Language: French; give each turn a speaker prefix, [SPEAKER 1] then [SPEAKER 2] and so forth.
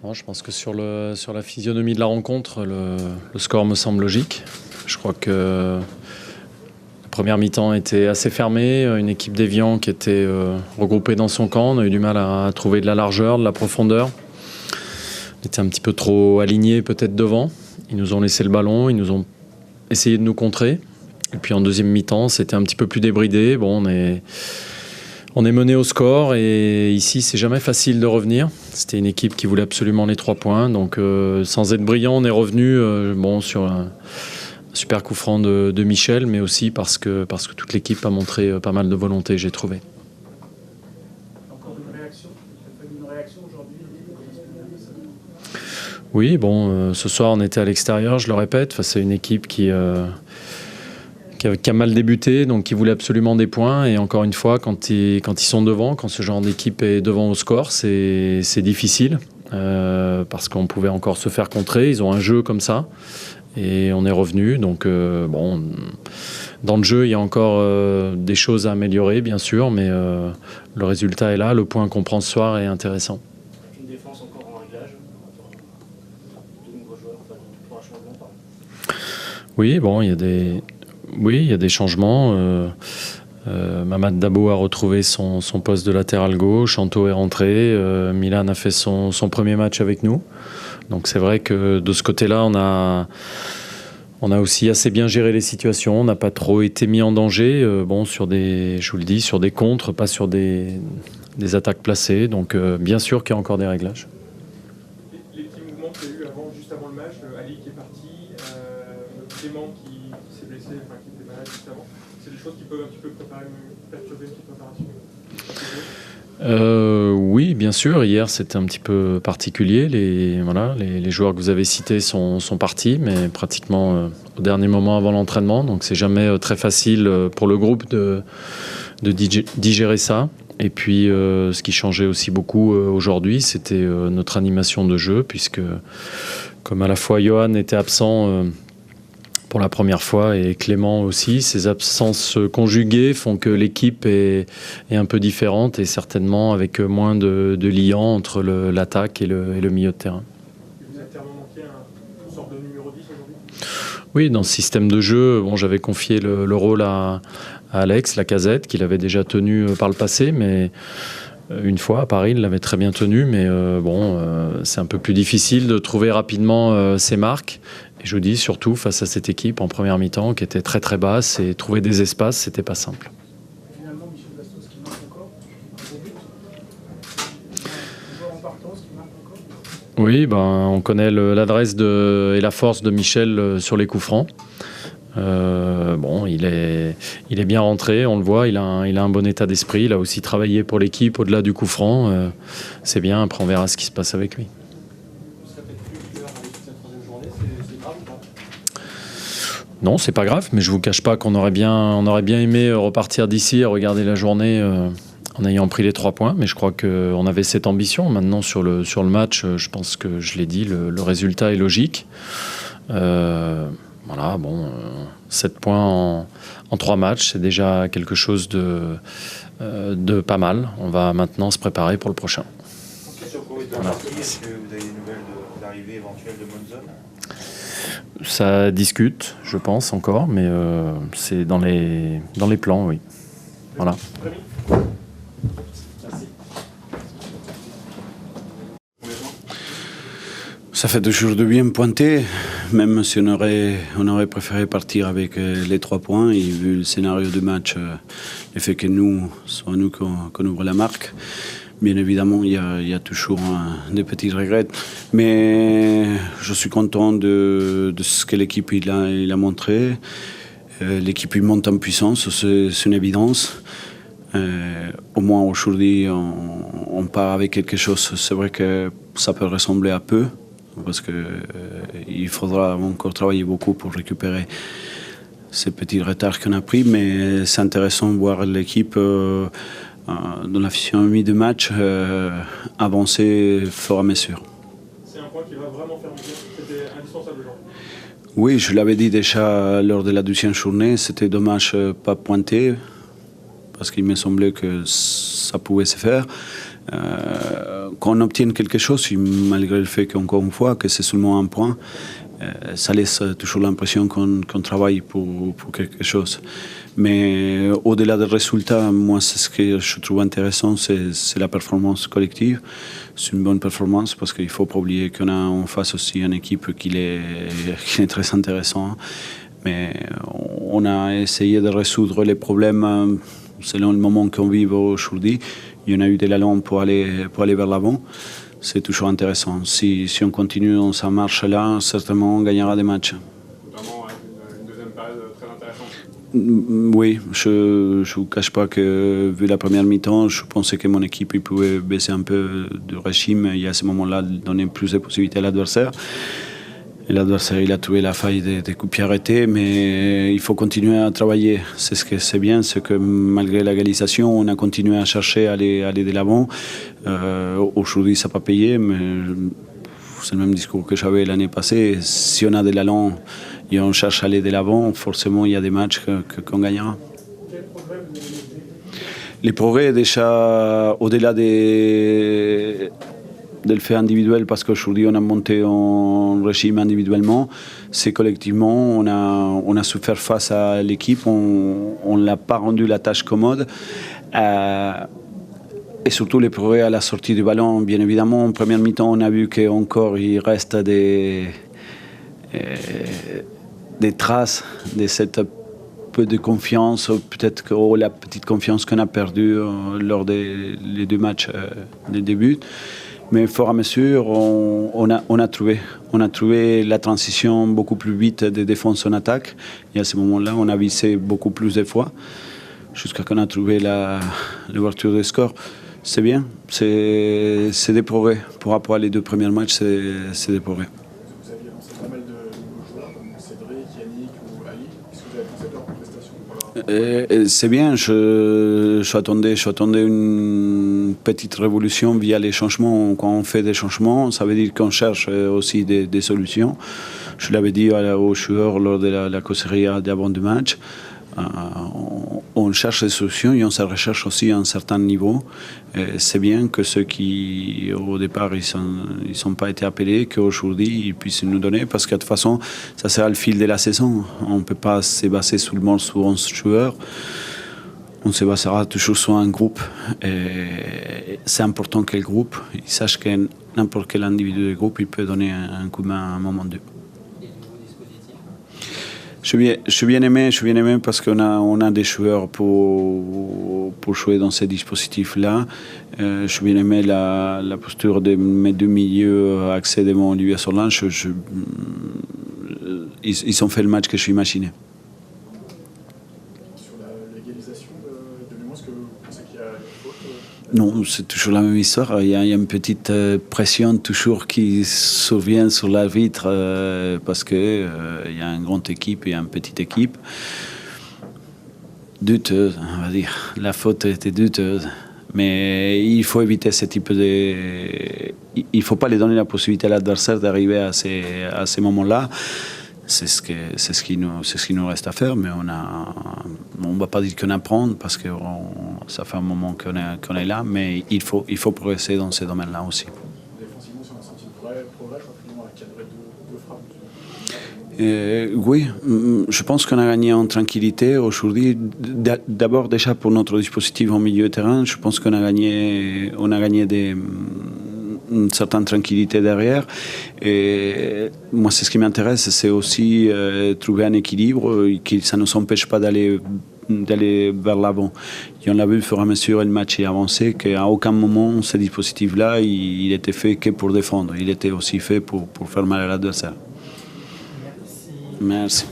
[SPEAKER 1] Bon, je pense que sur la physionomie de la rencontre, le score me semble logique. Je crois que la première mi-temps était assez fermée, une équipe d'Évian qui était regroupée dans son camp. On a eu du mal à trouver de la largeur, de la profondeur. On était un petit peu trop alignés peut-être devant. Ils nous ont laissé le ballon, ils nous ont essayé de nous contrer. Et puis en deuxième mi-temps, c'était un petit peu plus débridé. Bon, on est mené au score et ici, c'est jamais facile de revenir. C'était une équipe qui voulait absolument les 3 points. Donc sans être brillant, on est revenu sur un super coup franc de Michel, mais aussi parce que toute l'équipe a montré pas mal de volonté, j'ai trouvé.
[SPEAKER 2] Encore une réaction aujourd'hui.
[SPEAKER 1] Oui, ce soir, on était à l'extérieur, je le répète, face à une équipe qui a mal débuté, donc qui voulait absolument des points. Et encore une fois, quand ils sont devant, quand ce genre d'équipe est devant au score, c'est difficile parce qu'on pouvait encore se faire contrer. Ils ont un jeu comme ça et on est revenu. Donc dans le jeu, il y a encore des choses à améliorer, bien sûr, mais le résultat est là. Le point qu'on prend ce soir est intéressant.
[SPEAKER 2] Une défense encore en réglage. De nouveaux joueurs, pour un changement, pardon.
[SPEAKER 1] Oui, il y a des changements. Mamad Dabo a retrouvé son poste de latéral gauche. Chanto est rentré. Milan a fait son premier match avec nous. Donc c'est vrai que de ce côté-là, on a aussi assez bien géré les situations. On n'a pas trop été mis en danger. Sur des contres, pas sur des attaques placées. Donc bien sûr qu'il y a encore des réglages.
[SPEAKER 3] Les petits mouvements qu'il y a eu juste avant le match, Ali qui est parti, Clément qui s'est blessé, qui était malade juste avant, c'est des choses qui peuvent un petit peu perturber une petite préparation.
[SPEAKER 1] Oui, bien sûr. Hier, c'était un petit peu particulier. Les joueurs que vous avez cités sont partis, mais pratiquement au dernier moment avant l'entraînement. Donc, c'est jamais très facile pour le groupe de digérer ça. Et puis, ce qui changeait aussi beaucoup aujourd'hui, c'était notre animation de jeu, puisque comme à la fois Johan était absent pour la première fois et Clément aussi, ces absences conjuguées font que l'équipe est un peu différente et certainement avec moins de liant entre l'attaque et le milieu de terrain.
[SPEAKER 3] Vous avez tellement manqué une sorte de numéro 10 aujourd'hui ?
[SPEAKER 1] Oui, dans ce système de jeu, j'avais confié le rôle à Alex Lacazette, qu'il avait déjà tenu par le passé, mais une fois à Paris, il l'avait très bien tenu, mais c'est un peu plus difficile de trouver rapidement ses marques. Et je vous dis, surtout face à cette équipe en première mi-temps qui était très très basse, et trouver des espaces, c'était pas simple.
[SPEAKER 2] Finalement, Michel Bastos qui marque encore. Un beau but. Un joueur en partance qui marque encore.
[SPEAKER 1] Oui, on connaît l'adresse et la force de Michel sur les coups francs. Il est bien rentré, on le voit, il a un bon état d'esprit. Il a aussi travaillé pour l'équipe au-delà du coup franc. C'est bien, après on verra ce qui se passe avec lui.
[SPEAKER 2] Vous serez peut-être plus leader dans cette troisième journée, c'est grave ou pas ?
[SPEAKER 1] Non, c'est pas grave, mais je vous cache pas qu'on aurait bien aimé repartir d'ici et regarder la journée en ayant pris les 3 points. Mais je crois qu'on avait cette ambition. Maintenant, sur le match, je pense que je l'ai dit, le résultat est logique. 7 points en 3 matchs, c'est déjà quelque chose de pas mal. On va maintenant se préparer pour le prochain.
[SPEAKER 4] Voilà. Est-ce que vous avez des nouvelles d'arrivée éventuelle de Monzon ?
[SPEAKER 1] Ça discute, je pense, encore, mais c'est dans les plans, oui. Voilà.
[SPEAKER 2] Merci.
[SPEAKER 5] Ça fait toujours de bien pointer, même si on aurait préféré partir avec les 3 points. Et vu le scénario du match, le fait que soit nous qu'on ouvre la marque, bien évidemment, il y a toujours des petits regrets. Mais je suis content de ce que l'équipe il a montré. L'équipe il monte en puissance, c'est une évidence. Au moins aujourd'hui, on part avec quelque chose. C'est vrai que ça peut ressembler à peu, parce qu'il faudra encore travailler beaucoup pour récupérer ces petits retards qu'on a pris, mais c'est intéressant de voir l'équipe dans la physionomie de match avancer fort à mesure.
[SPEAKER 3] C'est un point qui va vraiment faire du bien, c'était indispensable aujourd'hui.
[SPEAKER 5] Oui, je l'avais dit déjà lors de la deuxième journée, c'était dommage pas pointer, parce qu'il me semblait que ça pouvait se faire. Quand on obtient quelque chose, malgré le fait qu'encore une fois, que c'est seulement un point, ça laisse toujours l'impression qu'on travaille pour quelque chose. Mais au-delà des résultats, moi, ce que je trouve intéressant, c'est la performance collective. C'est une bonne performance parce qu'il ne faut pas oublier qu'on a en face aussi une équipe qui est très intéressante. Mais on a essayé de résoudre les problèmes selon le moment qu'on vit aujourd'hui. Il y en a eu de l'allant pour aller vers l'avant. C'est toujours intéressant. Si on continue dans sa marche-là, certainement on gagnera des matchs.
[SPEAKER 3] Vraiment une deuxième phase très intéressante.
[SPEAKER 5] Oui, je ne vous cache pas que vu la première mi-temps, je pensais que mon équipe pouvait baisser un peu de régime et à ce moment-là donner plus de possibilités à l'adversaire. Et l'adversaire, il a trouvé la faille des coups de pied arrêtés, mais il faut continuer à travailler. C'est ce que c'est bien, c'est que malgré l'égalisation, on a continué à chercher à aller de l'avant. Aujourd'hui, ça n'a pas payé, mais c'est le même discours que j'avais l'année passée. Si on a de l'allant et on cherche à aller de l'avant, forcément, il y a des matchs qu'on gagnera.
[SPEAKER 2] Quel progrès vous avez noté?
[SPEAKER 5] Les progrès, déjà, au-delà del fait individuel, parce qu'aujourd'hui on a monté en régime individuellement, c'est collectivement, on a su faire face à l'équipe, on ne l'a pas rendu la tâche commode. Et surtout les progrès à la sortie du ballon, bien évidemment. En première mi-temps, on a vu qu'encore il reste des traces de cette peu de confiance, peut-être que la petite confiance qu'on a perdue lors des deux matchs de début. Mais au fur et à mesure, on a trouvé la transition beaucoup plus vite de défense en attaque. Et à ce moment-là, on a visé beaucoup plus de fois, jusqu'à qu'on a trouvé l'ouverture des scores. C'est bien, c'est des progrès. Par rapport à les deux premiers matchs, c'est des progrès.
[SPEAKER 2] Vous aviez lancé pas mal de nouveaux joueurs comme Cédric, Yannick ou Ali. Qu'est-ce que vous avez pensé de leur prestation?
[SPEAKER 5] C'est bien, je attendais une petite révolution via les changements. Quand on fait des changements, ça veut dire qu'on cherche aussi des solutions. Je l'avais dit aux joueurs lors de la causerie d'avant du match. On cherche des solutions et on se recherche aussi à un certain niveau. C'est bien que ceux qui, au départ, ils sont pas été appelés, qu'aujourd'hui, ils puissent nous donner, parce que de toute façon, ça sera le fil de la saison. On ne peut pas se baser sur le monde sur 11 joueurs. On se basera toujours sur un groupe. C'est important que le groupe il sache que n'importe quel individu du groupe il peut donner un coup de main à un moment donné. Je suis bien aimé parce qu'on a des joueurs pour jouer dans ces dispositifs-là. Je suis bien aimé la posture de mes deux milieux axés devant Olivier Sorlan. Ils ont fait le match que je imaginais.
[SPEAKER 2] Sur l'égalisation de mémoire, est-ce que vous pensez qu'il y a une faute?
[SPEAKER 5] Non, c'est toujours la même histoire. Il y a une petite pression toujours qui survient sur l'arbitre parce qu'il y a une grande équipe et une petite équipe. Douteuse, on va dire. La faute était douteuse. Mais il faut éviter ce type de... Il ne faut pas lui donner la possibilité à l'adversaire d'arriver à ces moments-là. C'est ce qui nous reste à faire, mais on ne va pas dire qu'on apprend parce que ça fait un moment qu'on est là, mais il faut progresser dans ces domaines-là aussi.
[SPEAKER 2] Défensivement, si on a senti le progrès, je crois qu'on a cadré deux frappes.
[SPEAKER 5] Oui, je pense qu'on a gagné en tranquillité aujourd'hui. D'abord déjà pour notre dispositif en milieu de terrain, je pense qu'on a gagné une certaine tranquillité derrière. Et moi, c'est ce qui m'intéresse, c'est aussi trouver un équilibre, que ça ne nous empêche pas d'aller vers l'avant. Et on l'a vu au fur et à mesure le match est avancé, qu'à aucun moment ce dispositif-là, il était fait que pour défendre. Il était aussi fait pour faire mal à l'adversaire. Merci.